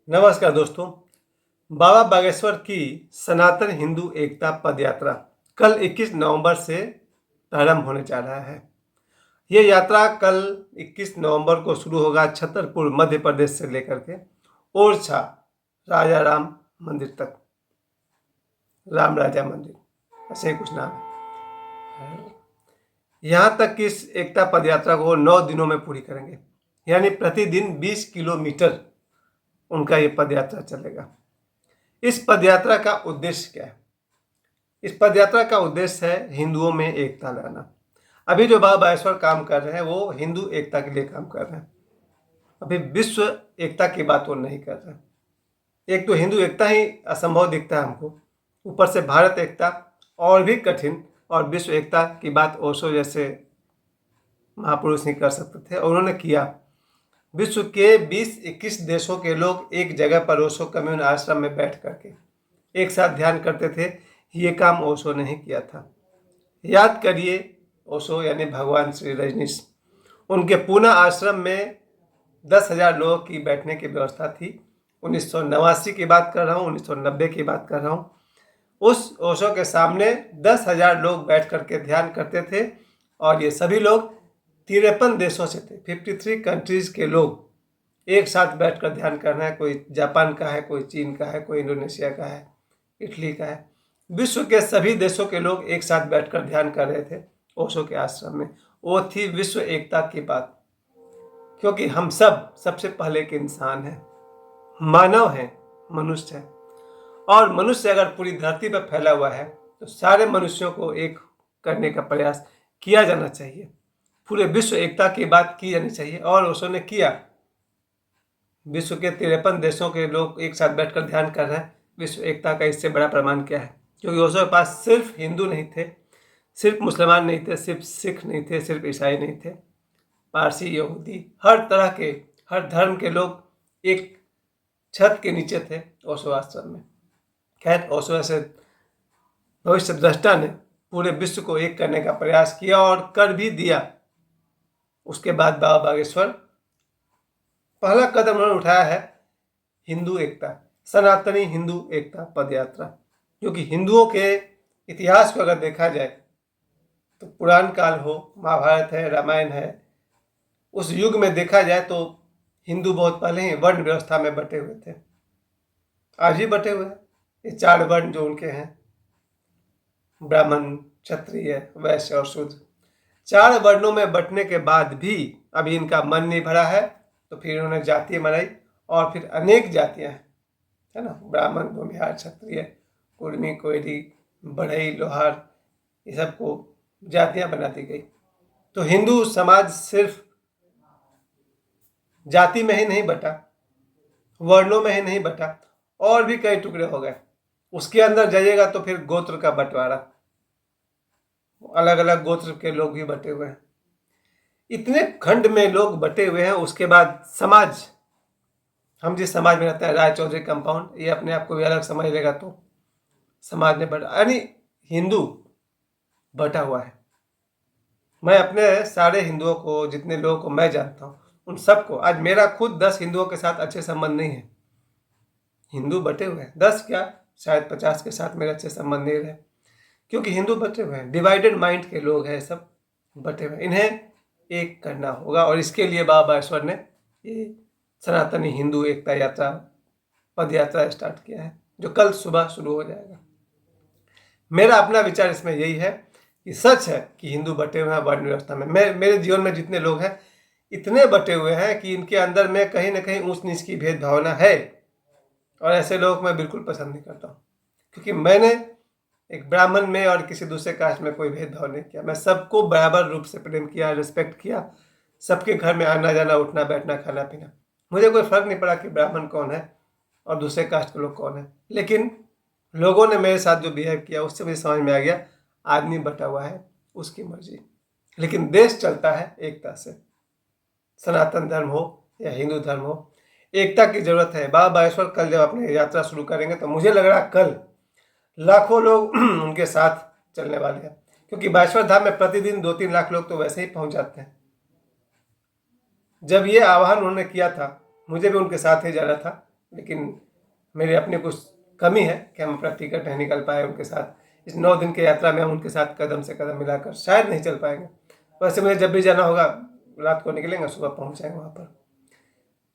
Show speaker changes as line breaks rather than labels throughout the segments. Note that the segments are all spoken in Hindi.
नमस्कार दोस्तों। बाबा बागेश्वर की सनातन हिंदू एकता पद यात्रा कल 21 नवंबर से प्रारंभ होने जा रहा है। ये यात्रा कल 21 नवंबर को शुरू होगा छतरपुर मध्य प्रदेश से लेकर के ओरछा राजा राम मंदिर तक, राम राजा मंदिर ऐसे ही कुछ नाम है। यहाँ तक कि इस एकता पद यात्रा को 9 दिनों में पूरी करेंगे, यानी प्रतिदिन 20 किलोमीटर उनका ये पद यात्रा चलेगा। इस पदयात्रा का उद्देश्य क्या है? इस पदयात्रा का उद्देश्य है हिंदुओं में एकता लाना। अभी जो बाबा बागेश्वर काम कर रहे हैं वो हिंदू एकता के लिए काम कर रहे हैं। अभी विश्व एकता की बात वो नहीं कर रहे। एक तो हिंदू एकता ही असंभव दिखता है हमको, ऊपर से भारत एकता और भी कठिन, और विश्व एकता की बात ओशो जैसे महापुरुष नहीं कर सकते थे, और उन्होंने किया। विश्व के 20-21 देशों के लोग एक जगह पर ओशो कम्यून आश्रम में बैठ करके एक साथ ध्यान करते थे। ये काम ओशो ने ही किया था। याद करिए, ओशो यानी भगवान श्री रजनीश, उनके पूना आश्रम में 10,000 लोगों की बैठने की व्यवस्था थी। 1989 की बात कर रहा हूँ, 1990 की बात कर रहा हूँ। उस ओशो के सामने 10,000 लोग बैठ करके ध्यान करते थे, और ये सभी लोग 53 देशों से थे। 53 कंट्रीज के लोग एक साथ बैठकर ध्यान करना है। कोई जापान का है, कोई चीन का है, कोई इंडोनेशिया का है, इटली का है। विश्व के सभी देशों के लोग एक साथ बैठकर ध्यान कर रहे थे ओशो के आश्रम में। वो थी विश्व एकता की बात, क्योंकि हम सब सबसे पहले के इंसान हैं, मानव हैं, मनुष्य हैं। और मनुष्य अगर पूरी धरती पर फैला हुआ है तो सारे मनुष्यों को एक करने का प्रयास किया जाना चाहिए। पूरे विश्व एकता की बात की जानी चाहिए, और ओशो ने किया। विश्व के 53 देशों के लोग एक साथ बैठकर ध्यान कर रहे हैं। विश्व एकता का इससे बड़ा प्रमाण क्या है? क्योंकि ओशो के पास सिर्फ हिंदू नहीं थे, सिर्फ मुसलमान नहीं थे, सिर्फ सिख नहीं थे, सिर्फ ईसाई नहीं थे, पारसी, यहूदी, हर तरह के, हर धर्म के लोग एक छत के नीचे थे ओशो आश्रम में। खैर, ओशो ऐसे भविष्य द्रष्टा ने पूरे विश्व को एक करने का प्रयास किया और कर भी दिया। उसके बाद बाबा बागेश्वर पहला कदम उन्होंने उठाया है हिंदू एकता, सनातनी हिंदू एकता पद यात्रा। क्योंकि हिंदुओं के इतिहास को अगर देखा जाए तो पुराण काल हो, महाभारत है, रामायण है, उस युग में देखा जाए तो हिंदू बहुत पहले ही वर्ण व्यवस्था में बटे हुए थे। आज भी बटे हुए हैं। ये 4 वर्ण जो उनके हैं, ब्राह्मण, क्षत्रिय, वैश्य और शूद्र, 4 वर्णों में बंटने के बाद भी अभी इनका मन नहीं भरा है, तो फिर इन्होंने जाति बनाई, और फिर अनेक जातियां हैं, है ना, ब्राह्मण, भूमिहार, क्षत्रिय, कुर्मी, कोयली, बढ़ई, लोहार, ये सबको जातियां बना दी गई। तो हिंदू समाज सिर्फ जाति में ही नहीं बटा, वर्णों में ही नहीं बटा, और भी कई टुकड़े हो गए। उसके अंदर जाइएगा तो फिर गोत्र का बंटवारा, अलग अलग गोत्र के लोग भी बटे हुए हैं। इतने खंड में लोग बटे हुए हैं। उसके बाद समाज, हम जिस समाज में रहते हैं, राय चौधरी कंपाउंड, ये अपने आप को भी अलग समझ लेगा तो समाज में बटा, यानी हिंदू बटा हुआ है। मैं अपने सारे हिंदुओं को, जितने लोगों को मैं जानता हूँ, उन सबको, आज मेरा खुद 10 हिंदुओं के साथ अच्छे संबंध नहीं है। हिंदू बटे हुए हैं, 10 क्या, शायद 50 के साथ मेरे अच्छे संबंध नहीं रहे, क्योंकि हिंदू बटे हुए हैं। डिवाइडेड माइंड के लोग हैं सब, बटे हुए। इन्हें एक करना होगा, और इसके लिए बाबा बागेश्वर ने ये सनातनी हिंदू एकता यात्रा पद यात्रा स्टार्ट किया है, जो कल सुबह शुरू हो जाएगा। मेरा अपना विचार इसमें यही है कि सच है कि हिंदू बटे हुए हैं वर्ण व्यवस्था में। मेरे जीवन में जितने लोग हैं इतने बटे हुए हैं कि इनके अंदर में कहीं ना कहीं ऊंच नीच की भेद भावना है, और ऐसे लोग मैं बिल्कुल पसंद नहीं करता हूँ। क्योंकि मैंने एक ब्राह्मण में और किसी दूसरे कास्ट में कोई भेदभाव नहीं किया। मैं सबको बराबर रूप से प्रेम किया, रिस्पेक्ट किया। सबके घर में आना जाना, उठना बैठना, खाना पीना, मुझे कोई फर्क नहीं पड़ा कि ब्राह्मण कौन है और दूसरे कास्ट के लोग कौन है। लेकिन लोगों ने मेरे साथ जो बिहेव किया उससे मुझे समझ में आ गया, आदमी बटा हुआ है, उसकी मर्जी, लेकिन देश चलता है एकता से। सनातन धर्म हो या हिंदू धर्म हो, एकता की जरूरत है। बाबा बागेश्वर कल जब अपनी यात्रा शुरू करेंगे तो मुझे लग रहा कल लाखों लोग उनके साथ चलने वाले हैं, क्योंकि बागेश्वर धाम में प्रतिदिन 2-3 लाख लोग तो वैसे ही पहुंच जाते हैं। जब ये आह्वान उन्होंने किया था, मुझे भी उनके साथ ही जाना था, लेकिन मेरी अपनी कुछ कमी है कि हम अपना टिकट नहीं निकल पाए उनके साथ। इस 9 दिन की यात्रा में हम उनके साथ कदम से कदम मिलाकर शायद नहीं चल पाएंगे। वैसे मुझे जब भी जाना होगा रात को निकलेंगे, सुबह पहुँच जाएंगे वहाँ पर।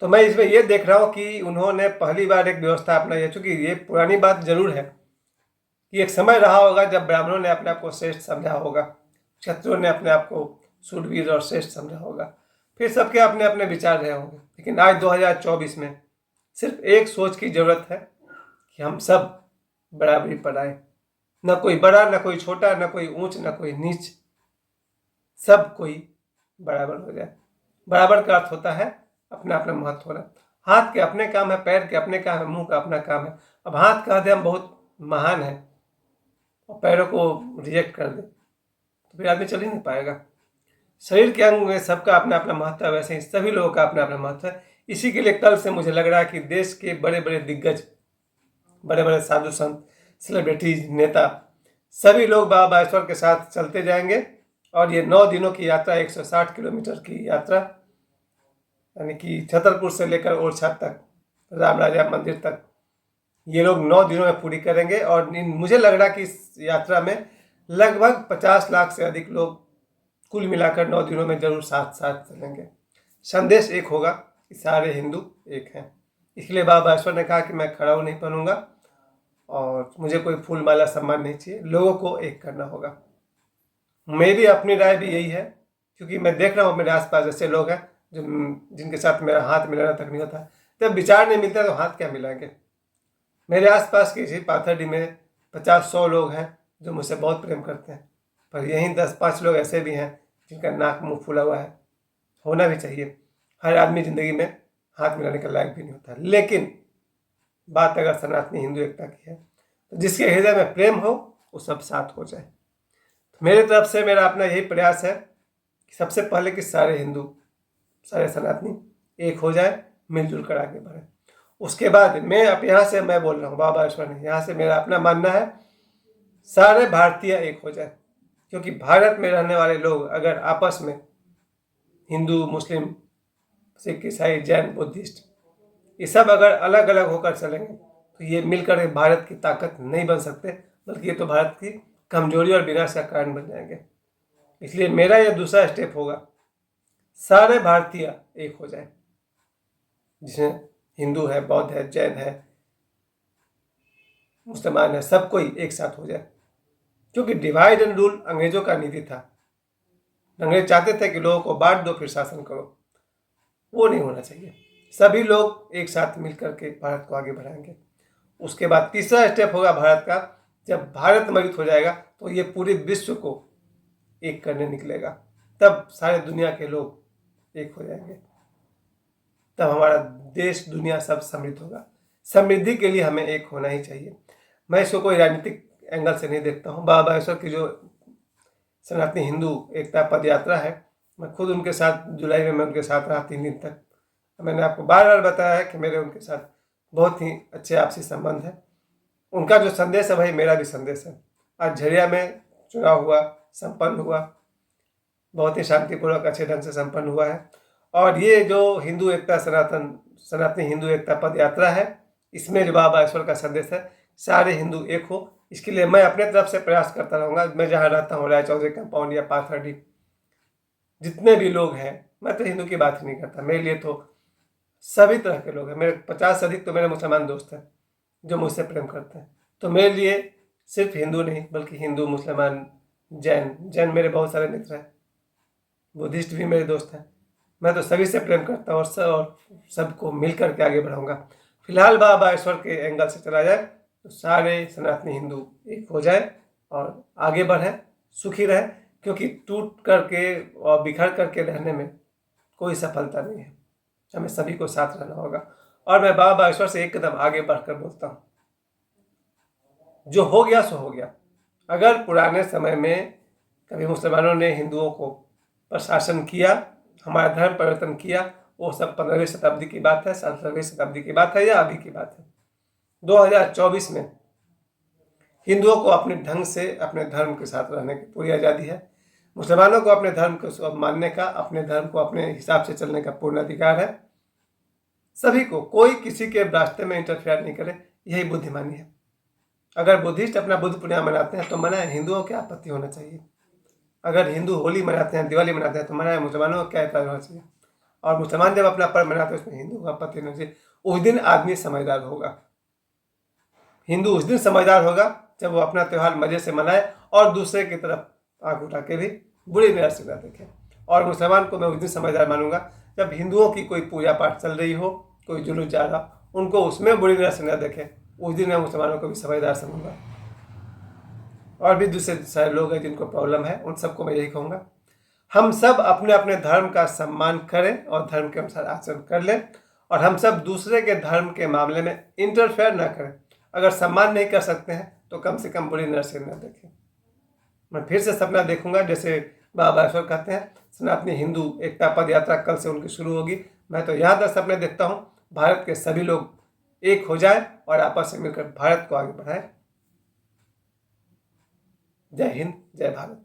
तो मैं इसमें ये देख रहा हूँ कि उन्होंने पहली बार एक व्यवस्था अपनाई है। चूँकि ये पुरानी बात जरूर है कि एक समय रहा होगा जब ब्राह्मणों ने अपने आप को श्रेष्ठ समझा होगा, क्षत्रियों ने अपने आप को शूरवीर और श्रेष्ठ समझा होगा, फिर सबके अपने अपने विचार रहे होंगे। लेकिन आज 2024 में सिर्फ एक सोच की जरूरत है कि हम सब बराबरी पर आए। न कोई बड़ा, न कोई छोटा, न कोई ऊंच, न कोई नीच, सब कोई बराबर हो जाए। बराबर का अर्थ होता है अपना अपना महत्व होना। हाथ के अपने काम है, पैर के अपने काम है, मुंह का अपना काम है। अब हाथ कहते हम बहुत महान है और पैरों को रिजेक्ट कर दे तो फिर आदमी चल ही नहीं पाएगा। शरीर के अंग में सबका अपना अपना महत्व है, वैसे ही सभी लोगों का अपना अपना महत्व है। इसी के लिए कल से मुझे लग रहा है कि देश के बड़े बड़े दिग्गज, बड़े बड़े साधु संत, सेलिब्रिटीज, नेता, सभी लोग बाबा बागेश्वर के साथ चलते जाएंगे। और ये 9 दिनों की यात्रा, 160 किलोमीटर की यात्रा, यानी कि छतरपुर से लेकर ओरछा तक, राम राजा मंदिर तक, ये लोग 9 दिनों में पूरी करेंगे। और मुझे लग रहा है कि इस यात्रा में लगभग 50 लाख से अधिक लोग कुल मिलाकर 9 दिनों में जरूर साथ साथ चलेंगे। संदेश एक होगा कि सारे हिंदू एक हैं। इसलिए बाबा बागेश्वर ने कहा कि मैं खड़ाऊ नहीं पहनूंगा और मुझे कोई फूल माला सम्मान नहीं चाहिए, लोगों को एक करना होगा। मेरी अपनी राय भी यही है, क्योंकि मैं देख रहा हूँ मेरे आसपास ऐसे लोग हैं जो जिनके साथ मेरा हाथ मिलाना तक नहीं होता। जब विचार नहीं मिलता तो हाथ क्या मिलाएंगे। मेरे आसपास किसी पाथरडी में 50-100 लोग हैं जो मुझसे बहुत प्रेम करते हैं, पर यहीं 10-5 लोग ऐसे भी हैं जिनका नाक मुंह फूला हुआ है। होना भी चाहिए, हर आदमी जिंदगी में हाथ मिलाने का लायक भी नहीं होता। लेकिन बात अगर सनातनी हिंदू एकता की है तो जिसके हृदय में प्रेम हो वो सब साथ हो जाए। तो मेरे तरफ से मेरा अपना यही प्रयास है कि सबसे पहले कि सारे हिंदू, सारे सनातनी एक हो जाए, मिलजुल कर आगे बढ़े। उसके बाद मैं अब यहाँ से मैं बोल रहा हूँ, बाबा बागेश्वर ने, यहाँ से मेरा अपना मानना है सारे भारतीय एक हो जाए। क्योंकि भारत में रहने वाले लोग अगर आपस में, हिंदू, मुस्लिम, सिख, ईसाई, जैन, बुद्धिस्ट, ये सब अगर अलग अलग होकर चलेंगे तो ये मिलकर भारत की ताकत नहीं बन सकते, बल्कि ये तो भारत की कमजोरी और विनाश का कारण बन जाएंगे। इसलिए मेरा यह दूसरा स्टेप होगा, सारे भारतीय एक हो जाए, जिसमें हिंदू है, बौद्ध है, जैन है, मुसलमान है, सब कोई एक साथ हो जाए। क्योंकि डिवाइड एंड रूल अंग्रेजों का नीति था। अंग्रेज चाहते थे कि लोगों को बांट दो फिर शासन करो, वो नहीं होना चाहिए। सभी लोग एक साथ मिलकर के भारत को आगे बढ़ाएंगे। उसके बाद तीसरा स्टेप होगा भारत का, जब भारत मजबूत हो जाएगा तो ये पूरे विश्व को एक करने निकलेगा। तब सारे दुनिया के लोग एक हो जाएंगे, तब हमारा देश, दुनिया सब समृद्ध होगा। समृद्धि के लिए हमें एक होना ही चाहिए। मैं इसको कोई राजनीतिक एंगल से नहीं देखता हूँ। बाबा बागेश्वर की जो सनातनी हिंदू एकता पद यात्रा है, मैं खुद उनके साथ जुलाई में मैं उनके साथ रहा 3 दिन तक। मैंने आपको बार बार बताया है कि मेरे उनके साथ बहुत ही अच्छे आपसी संबंध है। उनका जो संदेश है वही मेरा भी संदेश है। आज झरिया में चुनाव हुआ, संपन्न हुआ, बहुत ही शांतिपूर्वक अच्छे ढंग से संपन्न हुआ है। और ये जो हिंदू एकता सनातनी हिंदू एकता पद यात्रा है, इसमें जो बाबा बागेश्वर का संदेश है सारे हिंदू एक हो, इसके लिए मैं अपने तरफ से प्रयास करता रहूँगा। मैं जहाँ रहता हूँ, रायचौधरी कंपाउंड या पाथरडी, जितने भी लोग हैं, मैं तो हिंदू की बात ही नहीं करता, मेरे लिए तो सभी तरह के लोग हैं। मेरे 50 से अधिक तो मेरे मुसलमान दोस्त हैं जो मुझसे प्रेम करते हैं। तो मेरे लिए सिर्फ हिंदू नहीं बल्कि हिंदू, मुसलमान, जैन मेरे बहुत सारे मित्र हैं, बुद्धिस्ट भी मेरे दोस्त हैं। मैं तो सभी से प्रेम करता हूँ और सबको मिल करके आगे बढ़ाऊंगा। फिलहाल बाबा बागेश्वर के एंगल से चला जाए तो सारे सनातनी हिंदू एक हो जाए और आगे बढ़े, सुखी रहे। क्योंकि टूट करके और बिखर करके रहने में कोई सफलता नहीं है, हमें सभी को साथ रहना होगा। और मैं बाबा बागेश्वर से एक कदम आगे बढ़कर बोलता हूँ, जो हो गया सो हो गया। अगर पुराने समय में कभी मुसलमानों ने हिंदुओं को पर शासन किया, हमारा धर्म परिवर्तन किया, वो सब 15वीं शताब्दी की बात है, 17वीं शताब्दी की बात है या अभी की बात है। 2024 में हिंदुओं को अपने ढंग से अपने धर्म के साथ रहने की पूरी आज़ादी है। मुसलमानों को अपने धर्म को मानने का, अपने धर्म को अपने हिसाब से चलने का पूर्ण अधिकार है। सभी को, कोई किसी के रास्ते में इंटरफेयर नहीं करे, यही बुद्धिमानी है। अगर बुद्धिस्ट अपना बुद्ध पूर्णिमा मनाते हैं तो मनाएं, हिंदुओं की आपत्ति होना चाहिए। अगर हिंदू होली मनाते हैं, दिवाली मनाते हैं तो मनाएं, मुसलमानों का क्या एतराज होना चाहिए। और मुसलमान जब अपना पर्व मनाते हैं उसमें हिंदू का आपत्ति होना चाहिए। उस दिन आदमी समझदार होगा, हिंदू उस दिन समझदार होगा जब वो अपना त्यौहार मजे से मनाए और दूसरे की तरफ आंख उठा के भी बुरी नजर से न देखे। और मुसलमान को मैं उस दिन समझदार मानूंगा जब हिंदुओं की कोई पूजा पाठ चल रही हो, कोई जुलूस जा रहा, उनको उसमें बुरी नजर से न देखे, उस दिन मैं मुसलमानों को भी समझदार समझूंगा। और भी दूसरे सारे लोग हैं जिनको प्रॉब्लम है, उन सबको मैं यही कहूँगा, हम सब अपने अपने धर्म का सम्मान करें और धर्म के अनुसार आचरण कर लें, और हम सब दूसरे के धर्म के मामले में इंटरफेयर ना करें। अगर सम्मान नहीं कर सकते हैं तो कम से कम बुरी नजर से न देखें। मैं फिर से सपना देखूंगा, जैसे बाबा बागेश्वर कहते हैं, सनातनी हिंदू एकता पद यात्रा कल से उनकी शुरू होगी। मैं तो यहाँ तक सपने देखता हूँ, भारत के सभी लोग एक हो जाए और आपस में मिलकर भारत को आगे बढ़ाएं। जय हिंद, जय भारत।